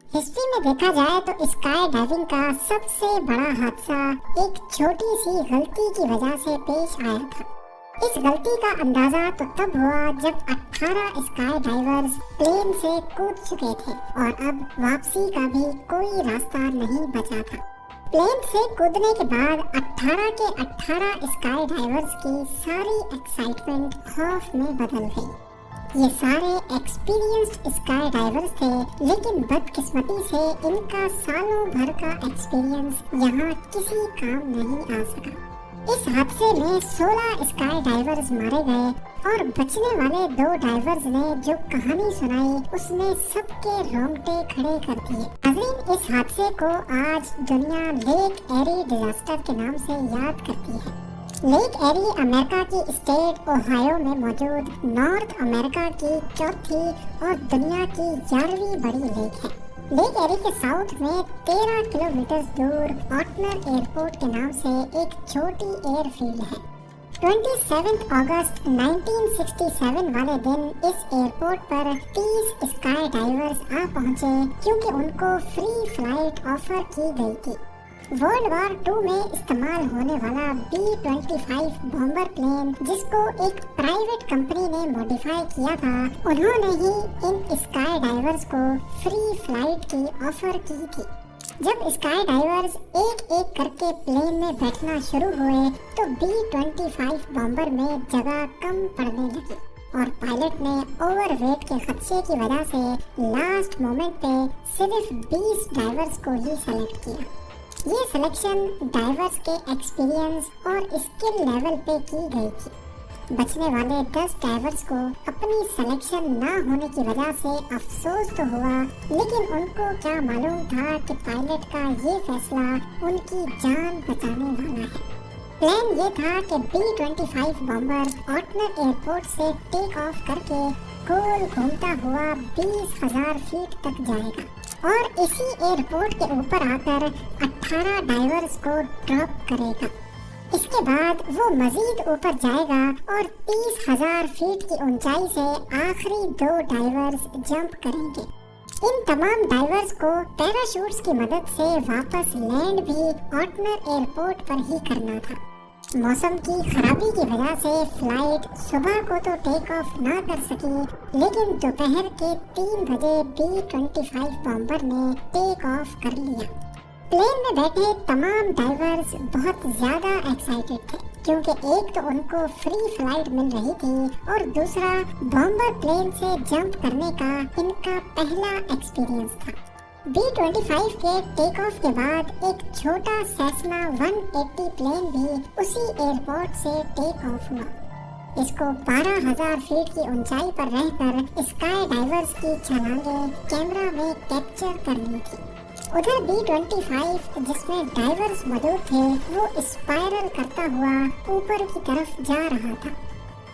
History में देखा जाए तो स्काई डाइविंग का सबसे बड़ा हादसा एक छोटी सी गलती की वजह से पेश आया था। इस गलती का अंदाजा तो तब हुआ जब 18 स्काई डाइवर्स प्लेन से कूद चुके थे और अब वापसी का भी कोई रास्ता नहीं बचा था। प्लेन से कूदने के बाद 18 के 18 स्काई डाइवर्स की सारी एक्साइटमेंट खौफ में बदल गई। ये सारे एक्सपीरियंस्ड स्काई डाइवर्स थे, लेकिन बदकिस्मती से इनका सालों भर का एक्सपीरियंस यहाँ किसी काम नहीं आ सका। इस हादसे में 16 स्काई डाइवर्स मारे गए और बचने वाले 2 डाइवर्स ने जो कहानी सुनाई उसने सबके रोंगटे खड़े कर दिए। नाज़रीन, इस हादसे को आज दुनिया लेक एरी डिजास्टर के नाम से याद करती है। लेक एरी अमेरिका की स्टेट ओहायो में मौजूद नॉर्थ अमेरिका की चौथी और दुनिया की 11वीं बड़ी लेक है। लेक एरी के साउथ में 13 किलोमीटर दूर ऑटनर एयरपोर्ट के नाम से एक छोटी एयरफील्ड है। 27 अगस्त 1967 वाले दिन इस एयरपोर्ट पर 30 स्काई डाइवर्स आ पहुंचे क्योंकि उनको फ्री फ्लाइट ऑफर की गई थी। वर्ल्ड वॉर 2 में इस्तेमाल होने वाला B-25 बॉम्बर प्लेन, जिसको एक प्राइवेट कंपनी ने मॉडिफाई किया था, उन्होंने ही इन स्काई डाइवर्स को फ्री फ्लाइट की ऑफर की थी। जब स्काई डाइवर्स एक एक करके प्लेन में बैठना शुरू हुए तो B-25 बॉम्बर में जगह कम पड़ने लगी और पायलट ने ओवरवेट के खदशे की वजह से लास्ट मोमेंट पे सिर्फ 20 डाइवर्स को ही सेलेक्ट किया। ये सिलेक्शन डाइवर्स के एक्सपीरियंस और स्किल लेवल पे की गई थी। बचने वाले 10 डाइवर्स को अपनी सिलेक्शन ना होने की वजह से अफसोस तो हुआ, लेकिन उनको क्या मालूम था कि पायलट का ये फैसला उनकी जान बचाने वाला है। प्लान ये था कि B-25 बॉम्बर ऑटनर एयरपोर्ट से टेक ऑफ करके गोल घूमता हुआ 20,000 फीट तक जाएगा और इसी एयरपोर्ट के ऊपर आकर 18 डाइवर्स को ड्रॉप करेगा। इसके बाद वो मजीद ऊपर जाएगा और 30,000 फीट की ऊंचाई से आखिरी 2 डाइवर्स जंप करेंगे। इन तमाम डाइवर्स को पैराशूट्स की मदद से वापस लैंड भी ऑटनर एयरपोर्ट पर ही करना था। मौसम की खराबी की वजह से फ्लाइट सुबह को तो टेक ऑफ ना कर सकी, लेकिन दोपहर के 3 बजे B-25 बॉम्बर ने टेक ऑफ कर लिया। प्लेन में बैठे तमाम डाइवर्स बहुत ज्यादा एक्साइटेड थे, क्योंकि एक तो उनको फ्री फ्लाइट मिल रही थी और दूसरा बॉम्बर प्लेन से जंप करने का इनका पहला एक्सपीरियंस था। B-25 के टेक ऑफ के बाद एक छोटा सेस्ना 180 प्लेन भी उसी एयरपोर्ट से टेक ऑफ हुआ। इसको 12,000 फीट की ऊंचाई पर रहकर स्काई डाइवर्स की छलांगें कैमरा में कैप्चर करनी थी। उधर B-25 जिसमें डाइवर्स मौजूद थे वो स्पाइरल करता हुआ ऊपर की तरफ जा रहा था।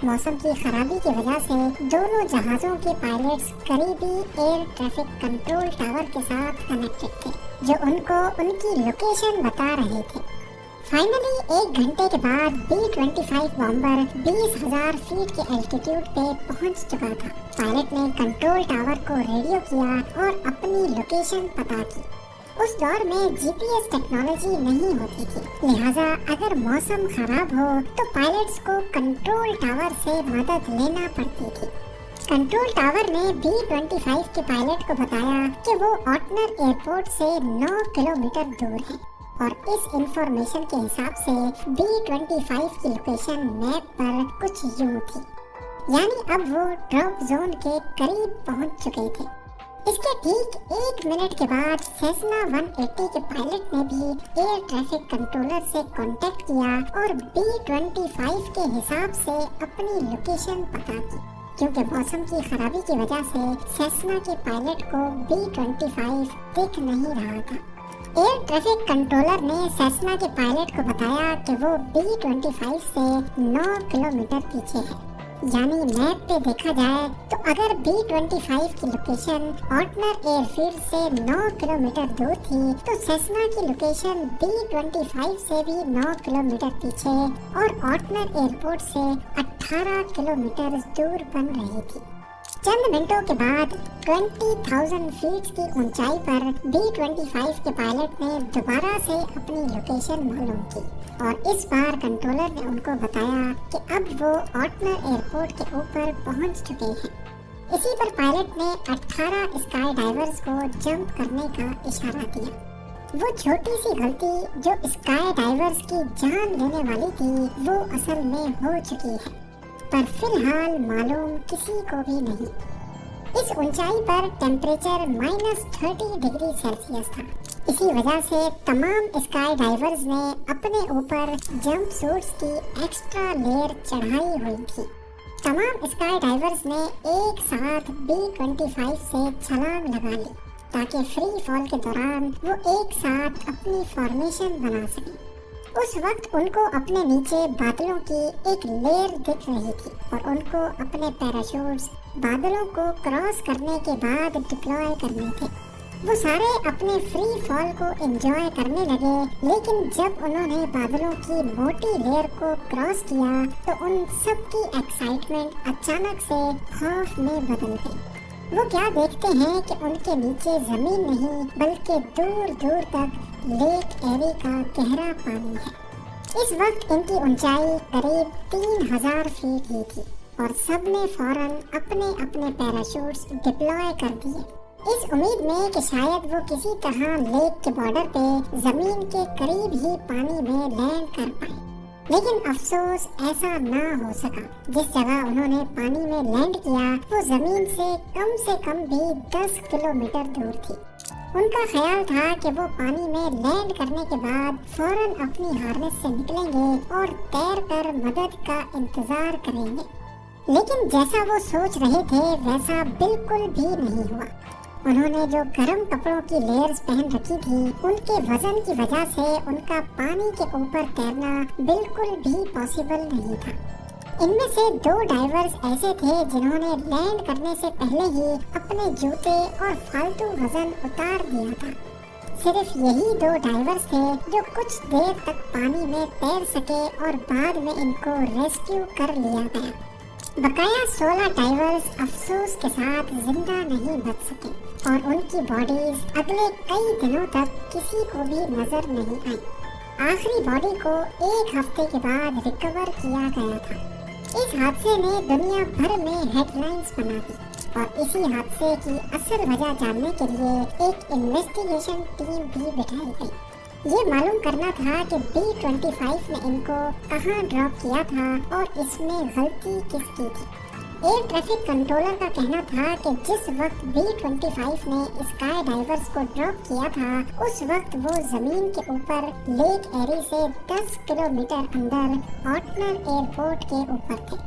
मौसम की खराबी की वजह से दोनों जहाजों के पायलट्स करीबी एयर ट्रैफिक कंट्रोल टावर के साथ कनेक्टेड थे, जो उनको उनकी लोकेशन बता रहे थे। फाइनली 1 घंटे के बाद B-25 बॉम्बर 20,000 फीट के एल्टीट्यूड पे पहुंच चुका था। पायलट ने कंट्रोल टावर को रेडियो किया और अपनी लोकेशन पता की। उस दौर में GPS टेक्नोलॉजी नहीं होती थी, लिहाजा अगर मौसम खराब हो तो पायलट्स को कंट्रोल टावर से मदद लेना पड़ती थी। कंट्रोल टावर ने B-25 के पायलट को बताया कि वो ऑटनर एयरपोर्ट से 9 किलोमीटर दूर है और इस इंफॉर्मेशन के हिसाब से B-25 की लोकेशन मैप पर कुछ यूं थी, यानी अब वो ड्रॉप जोन के करीब पहुंच चुके थे। इसके ठीक 1 मिनट के बाद सेस्ना 180 के पायलट ने भी एयर ट्रैफिक कंट्रोलर से कांटेक्ट किया और B-25 के हिसाब से अपनी लोकेशन पता की, क्योंकि मौसम की खराबी की वजह से सेस्ना के पायलट को B-25 दिख नहीं रहा था। एयर ट्रैफिक कंट्रोलर ने सेस्ना के पायलट को बताया कि वो B-25 से 9 किलोमीटर पीछे है, यानी मैप पे देखा जाए तो अगर B-25 की लोकेशन ऑटनर एयरफील्ड से 9 किलोमीटर दूर थी तो सेस्ना की लोकेशन B-25 से भी 9 किलोमीटर पीछे और ऑटनर एयरपोर्ट से 18 किलोमीटर दूर बन रही थी। चंद मिनटों के बाद 20,000 फीट की ऊंचाई पर B-25 के पायलट ने दोबारा से अपनी लोकेशन मालूम की और इस बार कंट्रोलर ने उनको बताया कि अब वो ऑटनर एयरपोर्ट के ऊपर पहुंच चुके हैं। इसी पर पायलट ने 18 स्काई डाइवर्स को जंप करने का इशारा दिया। वो छोटी सी गलती जो स्काई डाइवर्स की जान लेने वाली थी वो असल में हो चुकी है, पर फिलहाल मालूम किसी को भी नहीं। इस ऊंचाई पर टेम्परेचर -30 डिग्री सेल्सियस था। इसी वजह से तमाम स्काई डाइवर्स ने अपने ऊपर जंप सूट्स की एक्स्ट्रा लेयर चढ़ाई हुई थी। तमाम स्काई डाइवर्स ने एक साथ B-25 से छलांग लगा ली ताकि फ्री फॉल के दौरान वो एक साथ अपनी फॉर्मेशन बना सकें। उस वक्त उनको अपने नीचे बादलों की एक लेयर दिख रही थी और उनको अपने पैराशूट्स बादलों को क्रॉस करने के बाद डिप्लॉय करने थे। वो सारे अपने फ्री फॉल को एंजॉय करने लगे, लेकिन जब उन्होंने बादलों की मोटी लेयर को क्रॉस किया तो उन सब की एक्साइटमेंट अचानक से खौफ में बदल गई। वो क्या देखते हैं कि उनके नीचे जमीन नहीं बल्कि दूर दूर तक लेक एरी का गहरा पानी है। इस वक्त इनकी ऊंचाई करीब 3000 फीट ही थी और सबने फौरन अपने अपने पैराशूट्स डिप्लॉय कर दिए, इस उम्मीद में कि शायद वो किसी तरह लेक के बॉर्डर पे जमीन के करीब ही पानी में लैंड कर पाए। लेकिन अफसोस ऐसा ना हो सका। जिस जगह उन्होंने पानी में लैंड किया वो जमीन से कम भी 10 किलोमीटर दूर थी। उनका ख्याल था कि वो पानी में लैंड करने के बाद फौरन अपनी हार्नेस से निकलेंगे और तैर कर मदद का इंतजार करेंगे, लेकिन जैसा वो सोच रहे थे वैसा बिल्कुल भी नहीं हुआ। उन्होंने जो गर्म कपड़ों की लेयर्स पहन रखी थी उनके वजन की वजह से उनका पानी के ऊपर तैरना बिल्कुल भी पॉसिबल नहीं था। इनमें से 2 डाइवर्स ऐसे थे जिन्होंने लैंड करने से पहले ही अपने जूते और फालतू वजन उतार दिया था। सिर्फ यही 2 डाइवर्स थे जो कुछ देर तक पानी में तैर सके और बाद में इनको रेस्क्यू कर लिया गया। बकाया 16 डाइवर्स अफसोस के साथ जिंदा नहीं बच सके और उनकी बॉडीज अगले कई दिनों तक किसी को भी नजर नहीं आई। आखिरी बॉडी को 1 हफ्ते के बाद रिकवर किया गया था। इस हादसे ने दुनिया भर में हेडलाइंस बना दी और इसी हादसे की असल वजह जानने के लिए एक इन्वेस्टिगेशन टीम भी बिठाई गई। ये मालूम करना था कि B-25 ने इनको कहाँ ड्रॉप किया था और इसमें गलती किसकी थी। एयर ट्रैफिक कंट्रोलर का कहना था कि जिस वक्त B-25 ने स्काई डाइवर्स को ड्रॉप किया था उस वक्त वो जमीन के ऊपर लेक एरी से 10 किलोमीटर अंदर ऑटनर एयरपोर्ट के ऊपर थे।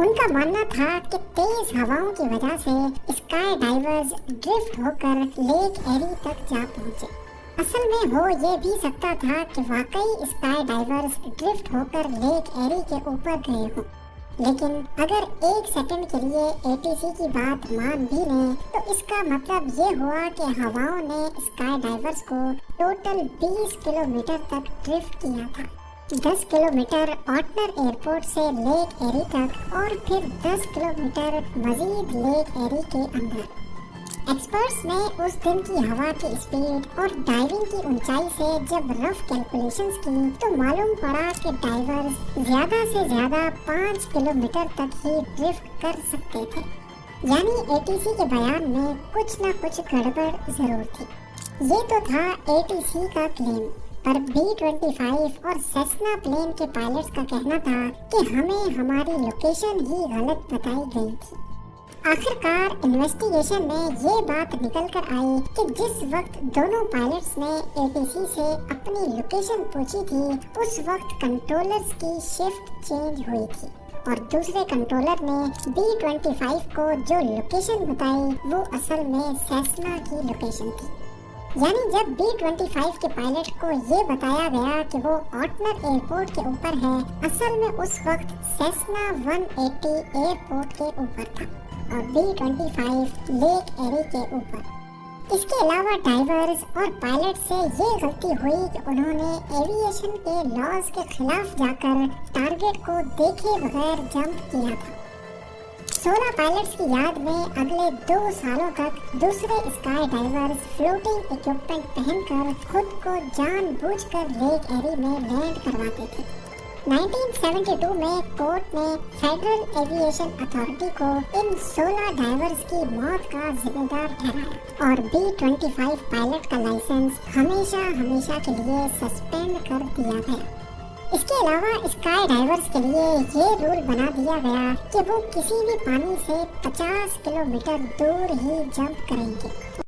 उनका मानना था कि तेज हवाओं की वजह से स्काई डाइवर्स ड्रिफ्ट होकर लेक एरी तक जा पहुँचे। असल में हो ये भी सकता था कि वाकई स्काई डाइवर्स ड्रिफ्ट होकर लेक एरी के ऊपर गए हों, लेकिन अगर 1 सेकंड के लिए ATC की बात मान भी लें तो इसका मतलब ये हुआ कि हवाओं ने स्काई डाइवर्स को टोटल 20 किलोमीटर तक ड्रिफ्ट किया था। 10 किलोमीटर ऑटनर एयरपोर्ट से लेक एरी तक और फिर 10 किलोमीटर मजीद लेक एरी के अंदर। एक्सपर्ट्स ने उस दिन की हवा की स्पीड और डाइविंग की ऊंचाई से जब रफ कैलकुलेशंस की तो मालूम पड़ा कि डाइवर्स ज्यादा से ज्यादा 5 किलोमीटर तक ही ड्रिफ्ट कर सकते थे। यानी ATC के बयान में कुछ न कुछ गड़बड़ जरूर थी। ये तो था ATC का क्लेम, पर B-25 और सेस्ना प्लेन के पायलट्स का कहना था कि हमें हमारी लोकेशन ही गलत बताई गई थी। आखिरकार इन्वेस्टिगेशन में ये बात निकल कर आई कि जिस वक्त दोनों पायलट्स ने ATC से अपनी लोकेशन पूछी थी उस वक्त कंट्रोलर्स की शिफ्ट चेंज हुई थी और दूसरे कंट्रोलर ने B-25 को जो लोकेशन बताई वो असल में सेस्ना की लोकेशन थी। यानी जब B-25 के पायलट को ये बताया गया कि वो ऑटनर एयरपोर्ट के ऊपर है, असल में उस वक्त सेस्ना 180 एयरपोर्ट के ऊपर था और B-25 लेक एरी के ऊपर। इसके अलावा डाइवर्स और पायलट से ये गलती हुई कि उन्होंने एविएशन के लॉज के खिलाफ जाकर टारगेट को देखे बगैर जंप किया था। 16 पायलट्स की याद में अगले 2 सालों तक दूसरे स्काई डाइवर्स फ्लोटिंग इक्विपमेंट पहनकर खुद को जानबूझकर लेक एरी में लैंड करवाते थे। 1972 में कोर्ट ने फेडरल एविएशन अथॉरिटी को इन 16 डाइवर्स की मौत का जिम्मेदार ठहराया और B-25 पायलट का लाइसेंस हमेशा के लिए सस्पेंड कर दिया गया। इसके अलावा स्काई डाइवर्स के लिए ये रूल बना दिया गया कि वो किसी भी पानी से 50 किलोमीटर दूर ही जंप करेंगे।